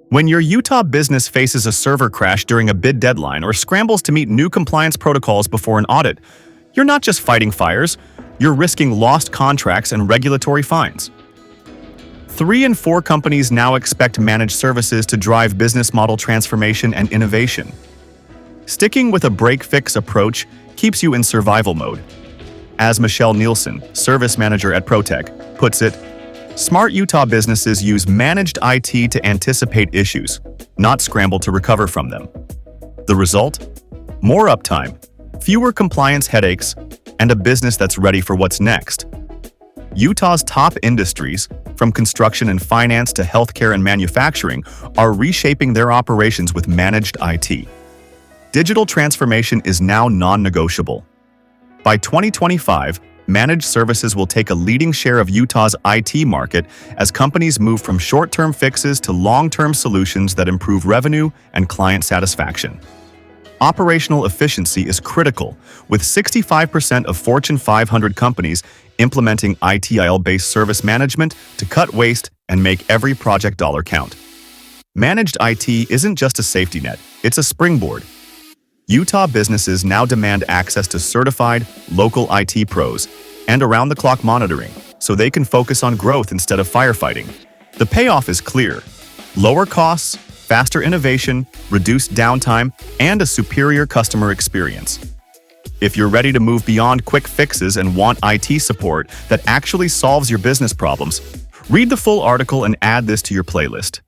When your Utah business faces a server crash during a bid deadline or scrambles to meet new compliance protocols before an audit, you're not just fighting fires, you're risking lost contracts and regulatory fines. 3 in 4 companies now expect managed services to drive business model transformation and innovation. Sticking with a break-fix approach keeps you in survival mode. As Michelle Nielsen, service manager at Protec, puts it, smart Utah businesses use managed IT to anticipate issues, not scramble to recover from them. The result? More uptime, fewer compliance headaches, and a business that's ready for what's next. Utah's top industries, from construction and finance to healthcare and manufacturing, are reshaping their operations with managed IT. Digital transformation is now non-negotiable. By 2025, managed services will take a leading share of Utah's IT market as companies move from short-term fixes to long-term solutions that improve revenue and client satisfaction. Operational efficiency is critical, with 65% of Fortune 500 companies implementing ITIL-based service management to cut waste and make every project dollar count. Managed IT isn't just a safety net, it's a springboard. Utah businesses now demand access to certified, local IT pros and around-the-clock monitoring so they can focus on growth instead of firefighting. The payoff is clear: lower costs, faster innovation, reduced downtime, and a superior customer experience. If you're ready to move beyond quick fixes and want IT support that actually solves your business problems, read the full article and add this to your playlist.